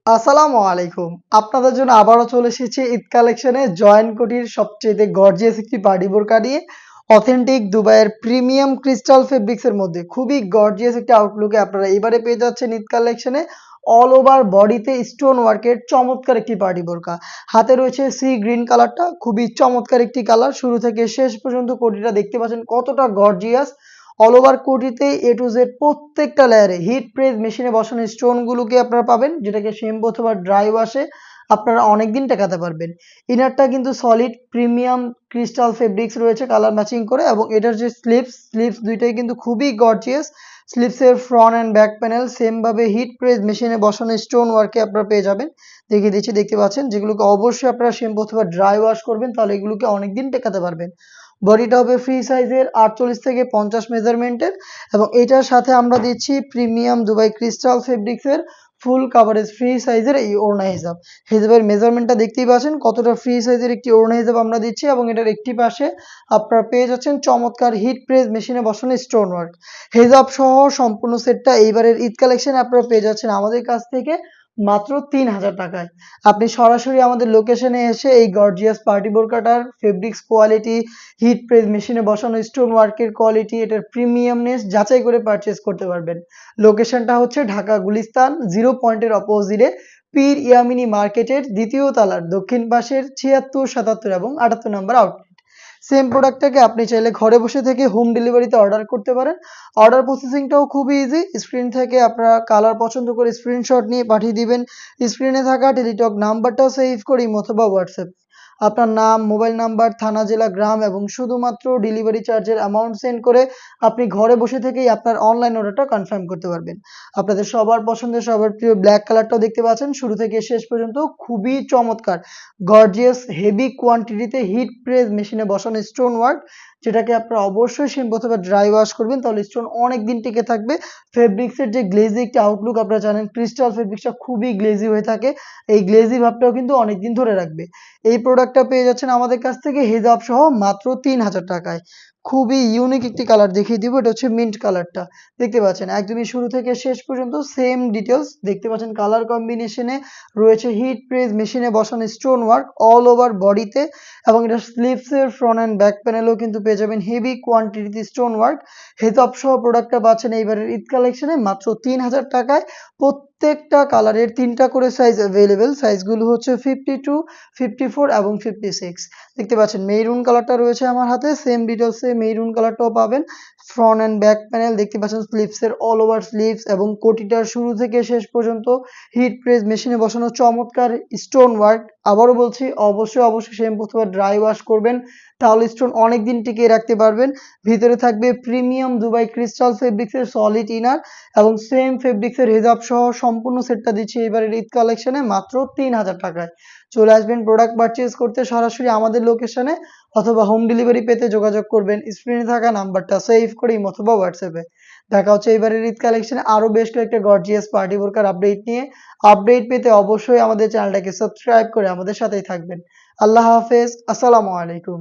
আসসালামু আলাইকুম। আপনাদের জন্য আবারও চলে এসেছি ঈদ কালেকশনে জয়েন্ট কোটির সবচেয়ে গর্জিয়াস একটি পার্টি বোরকা নিয়ে। অথেন্টিক দুবাইয়ের প্রিমিয়াম ক্রিস্টাল ফেব্রিক্স এর মধ্যে খুবই গর্জিয়াস একটি আউটলুকে আপনারা এবারে পেয়ে যাচ্ছেন ঈদ কালেকশনে। অল ওভার বডিতে স্টোন ওয়ার্কের চমৎকার একটি পার্টি বোরকা। হাতে রয়েছে সি গ্রিন কালারটা, খুবই চমৎকার একটি কালার। শুরু থেকে শেষ পর্যন্ত কোটিটা দেখতে পাচ্ছেন কতটা গর্জিয়াস। অল ওভার কোটিতে এ টু জেড প্রত্যেকটা লেয়ারে হিট প্রেস মেশিনে বসানো স্টোনগুলোকে আপনারা পাবেন, যেটাকে শ্যাম্পু অথবা ড্রাই ওয়াশে আপনারা অনেকদিন টেকাতে পারবেন। ইনারটা কিন্তু সলিড প্রিমিয়াম ক্রিস্টাল ফেব্রিক্স রয়েছে কালার ম্যাচিং করে, এবং এটার যে স্লিপস দুইটাই কিন্তু খুবই গর্জিয়াস। স্লিপসের front and back panel same ভাবে হিট প্রেস মেশিনে বসানো স্টোন ওয়ার্কে আপনারা পেয়ে যাবেন। দেখিয়ে দিচ্ছি, দেখতে পাচ্ছেন, যেগুলোকে অবশ্যই আপনারা শ্যাম্পু অথবা ড্রাই ওয়াশ করবেন, তাহলে এগুলোকে অনেকদিন টেকাতে পারবেন। বডিটা হবে ফ্রি সাইজের 48 থেকে 50 মেজারমেন্টের, এবং এটার সাথে আমরা দিচ্ছি প্রিমিয়াম দুবাই ক্রিস্টাল ফেব্রিক্সের ফুল কাভারেজ ফ্রি সাইজের এই ওড়না হিজাব। হিজাবের মেজারমেন্টটা দেখতেই পাচ্ছেন কতটা ফ্রি সাইজের একটি ওড়না হিজাব আমরা দিচ্ছি, এবং এটার একটি পাশে আপনারা পেয়ে যাচ্ছেন চমৎকার হিট প্রেস মেশিনে বসানো স্টোন ওয়ার্ক। হিজাব সহ সম্পূর্ণ সেটটা এইবারের ঈদ কালেকশন আপনারা পেয়ে যাচ্ছেন আমাদের কাছ থেকে মাত্র ৩,০০০ টাকায়। আপনি সরাসরি আমাদের লোকেশনে এসে এই গর্জিয়াস পার্টি বোরকাটার ফেব্রিক্স কোয়ালিটি, হিট প্রেস মেশিনে বসানো স্টোন ওয়ার্কের কোয়ালিটি, এটার প্রিমিয়ামনেস যাচাই করে পারচেজ করতে পারবেন। লোকেশনটা হচ্ছে ঢাকা গুলিস্তান 0 পয়েন্টের অপোজিটে পীর ইয়ামিনী মার্কেটের দ্বিতীয় তলার দক্ষিণ পাশের ৭৬, ৭৭ এবং ৭৮ নম্বর আউটলেট। সেম প্রোডাক্টটাকে আপনি চাইলে ঘরে বসে থেকে হোম ডেলিভারিতে অর্ডার করতে পারেন। অর্ডার প্রসেসিংটাও খুবই ইজি। স্ক্রিন থেকে আপনারা কালার পছন্দ করে স্ক্রিনশট নিয়ে পাঠিয়ে দিবেন। স্ক্রিনে থাকা টেলিটক নাম্বারটাও সেভ করে ইমো অথবা হোয়াটসঅ্যাপ আপনার নাম, মোবাইল নাম্বার, থানা, জেলা, গ্রাম এবং শুধুমাত্র ডেলিভারি চার্জের অ্যামাউন্ট সেন্ড করে আপনি ঘরে বসে থেকেই আপনার অনলাইন অর্ডারটা কনফার্ম করতে পারবেন। আপনাদের সবার পছন্দের, সবার প্রিয় ব্ল্যাক কালারটাও দেখতে পাচ্ছেন শুরু থেকে শেষ পর্যন্ত খুবই চমৎকার গর্জিয়াস হেভি কোয়ান্টিটিতে হিট প্রেস মেশিনে বসানো স্টোন ওয়ার্ক, যেটাকে আপনারা অবশ্যই শ্যাম্পু অথবা ড্রাই ওয়াশ করবেন, তাহলে স্টোন অনেক দিন টিকে থাকবে। ফেব্রিক্সের যে গ্লেজি একটি আউটলুক আপনারা জানেন, ক্রিস্টাল ফেব্রিক্সটা খুবই গ্লেজি হয়ে থাকে, এই গ্লেজি ভাবটাও কিন্তু অনেক দিন ধরে রাখবে। এই প্রোডাক্টটা পেয়ে যাচ্ছেন আমাদের কাছ থেকে হিজাব সহ মাত্র ৩,০০০ টাকায়। খুবই ইউনিক একটি কালার দেখিয়ে দিব, এটা হচ্ছে মিন্ট কালারটা। দেখতে পাচ্ছেন একদমই শুরু থেকে শেষ পর্যন্ত সেম ডিটেলস দেখতে পাচ্ছেন, কালার কম্বিনেশনে রয়েছে হিট প্রেস মেশিনে বসানো স্টোন ওয়ার্ক অল ওভার বডিতে, এবং এটা স্লিভসের ফ্রন্ট অ্যান্ড ব্যাক প্যানেলেও কিন্তু পেয়ে যাবেন হেভি কোয়ান্টিটিতে স্টোন ওয়ার্ক। হিজাব সহ প্রোডাক্টটা পাচ্ছেন এইবারের ঈদ কালেকশনে মাত্র ৩,০০০ টাকায়। প্রত্যেকটা কালারের ৩টা করে সাইজ অ্যাভেলেবেল। সাইজগুলো হচ্ছে 52, 54 এবং 56। দেখতে পাচ্ছেন মেরুন কালারটা রয়েছে আমার হাতে, সেম ডিটেলসে মেরুন কালারটাও পাবেন। ফ্রন্ট অ্যান্ড ব্যাক প্যানেল দেখতে পাচ্ছেন, স্লিভসের অল ওভার স্লিভস এবং কোটিটার শুরু থেকে শেষ পর্যন্ত হিট প্রেস মেশিনে বসানো চমৎকার স্টোন ওয়ার্ক। আবারও বলছি, অবশ্যই শ্যাম্পু অথবা ড্রাই ওয়াশ করবেন, তাহলে স্টোন অনেকদিন টিকিয়ে রাখতে পারবেন। ভিতরে থাকবে প্রিমিয়াম দুবাই ক্রিস্টাল ফেব্রিক্সের সলিড ইনার, এবং সেম ফেব্রিক্সের হিজাব সহ সম্পূর্ণ সেটটা দিচ্ছি এবারের ঈদ কালেকশনে মাত্র ৩,০০০ টাকায়। চলে আসবেন প্রোডাক্ট পারচেজ করতে সরাসরি আমাদের লোকেশনে, অথবা হোম ডেলিভারি পেতে যোগাযোগ করবেন স্ক্রিনে থাকা নাম্বারটা সেভ করে ইমো অথবা হোয়াটসঅ্যাপে। দেখা হচ্ছে এবারের ঈদ কালেকশনে আরো বেশ কয়েকটা গর্জিয়াস পার্টি বোরকার আপডেট নিয়ে। আপডেট পেতে অবশ্যই আমাদের চ্যানেলটাকে সাবস্ক্রাইব করে আমাদের সাথেই থাকবেন। আল্লাহ হাফেজ, আসসালামু আলাইকুম।